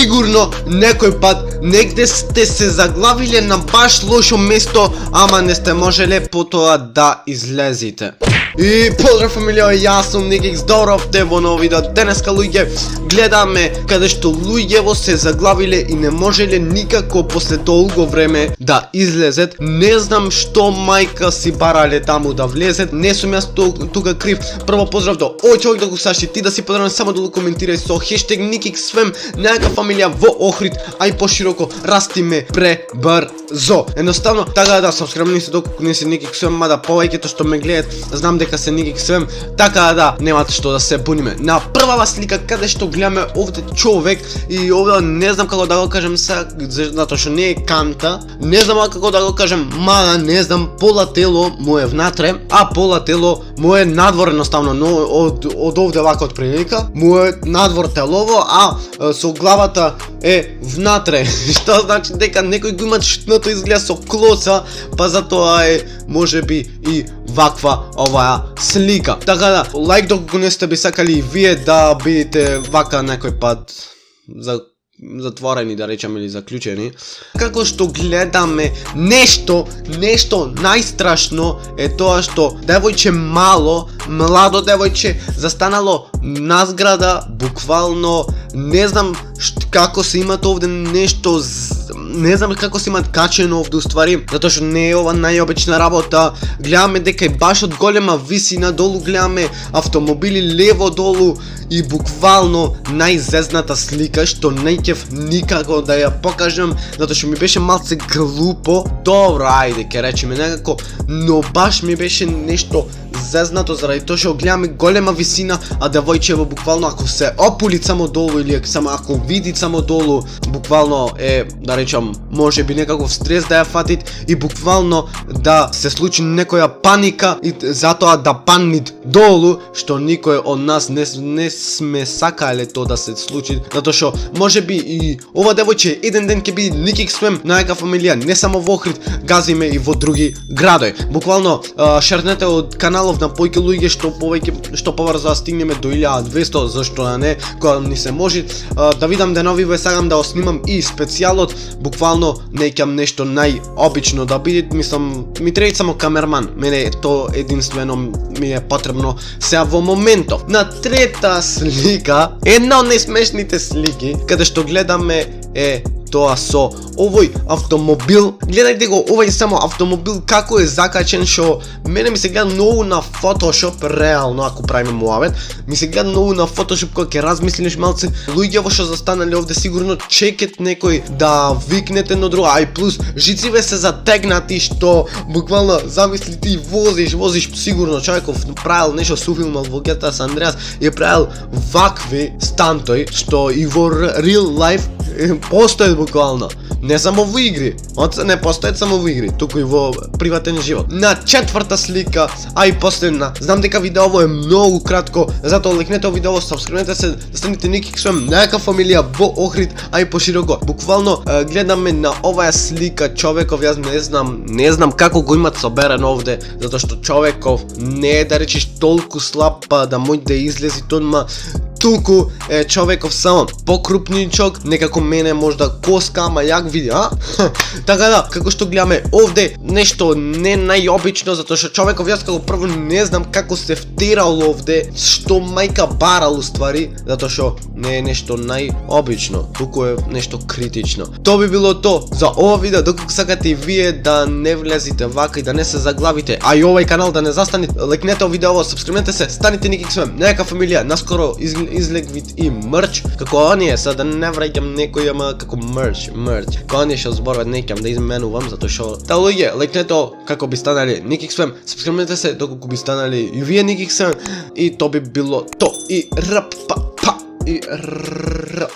Сигурно некој пат негде сте се заглавиле на баш лошо место, ама не сте можеле потоа да излезите. И поздрав фамилија, јас сум Никикс, добровте во ново видео. Денеска луѓе гледаме каде што луѓево се заглавиле и не можеле никако после долго време да излезет. Не знам што мајка си барале таму да влезет, не сум јас тука крив. Прво поздрав до овој човек да го саши, ти да си подравен само долу коментирај со хештег Никиксвем, најака фамилија во Охрид, а и пошироко растиме пребрзо. Едноставно, така да сабскрайбни се доколку не се Никиксвем, мада повеќето што ме гледат знам дека се Никиксвем, така да немате што да се буниме. На првава слика каде што гледаме овде човек и овде не знам како да го кажем сега, затоа што не е канта, не знам како да го кажем, мада не знам, пола тело му е внатре, а пола тело му е надвор едноставно, но од овде вака од прилика, му е надвор телово, а со главата е внатре, што значи дека некој го има штното изгледа со клоца, па затоа е можеби и ваква оваа слика. Така да, лайк доколку не сте би сакали и вие да бидете вака некој пат затворени, да речем, или заклучени. Како што гледаме нешто најстрашно е тоа што девојче младо девојче застанало на зграда, буквално не знам како се имат овде нешто, не знам како се имат качено овде уствари, затоа што не е ова најобична работа. Гледаме дека и баш од голема висина долу гледаме автомобили лево долу и буквално најзезната слика што не ќев никако да ја покажам, затоа што ми беше малце глупо. Добро, ајде, ке речеме некако, но баш ми беше нешто зезнато заради тоа што гледаме голема висина, а девојчево буквално ако се опули само долу или само ако види само долу, буквално е, да речам, може би некаков стрес да ја фатит и буквално да се случи некоја паника и затоа да паннит долу, што никој од нас не сме сакале тоа да се случи, затоа што може би и ова девојче еден ден ќе биде Никиксвем, најака фамилија, не само во Охрид, газиме и во други градови. Буквално шернете од каналов на појќе луѓе што побрзо да стигнеме до 1200, зашто да не, кога ни се може, да видам денови ве сакам да оснимам и специјалот, буквално неќам нешто најобично да биде, мислам, ми треба само камерман, мене то единствено ми е потребно сега во моментов. На трета слика, една од најсмешните слики, каде што гледаме е тоа со овој автомобил. Гледајте го овој само автомобил како е закачен, што мене ми се гледа многу на Photoshop, реално ако правиме муавет, ми се гледа многу на Photoshop кога ќе размислиш малце. Луѓево што застанале овде сигурно чекат некој да викнете на друга, ај плюс жициве се затегнати што буквално замисли ти возиш сигурно човеков правил нешто со филмот во GTA San Andreas и правил вакви стантои што и во real life постојат буквално. Не само во игри, не постојат само во игри, туку и во приватен живот. На четврта слика, а и последна, знам дека видеово е многу кратко, затоа лайкнете овој видео, сабскрайбнете се, да станете Никиксвем, најака фамилија во Охрид, а и пошироко. Буквално гледаме на оваа слика човеков, јас не знам како го имат соберено овде, затоа што човеков не е да речеш толку слаб па да може да излези тонма. Туку е човеков само покрупничок, некако мене можда коска, ама јак види, а? Така да, како што гледаме овде, нешто не најобично, затоа што човеков јас како прво не знам како се втерал овде, што мајка барал уствари, затоа што не е нешто најобично, туку е нешто критично. Тоа би било то за ова видео, доколку сакате и вие да не влезете вака и да не се заглавите, а и овој канал да не застанете, лайкнете видео, сабскрайбнете се, станете Никиксвем, најака фамилија, наскоро излегвит и мрч, како оние, са да не враќам некој, ама како мрч, како оние што зборуват неќам да изменувам, затоа што та луѓе, лайкнете како би станали Никиксвем, сабскрайбнете се доколку би станали и вие Никиксвем и то би било то и рп па и р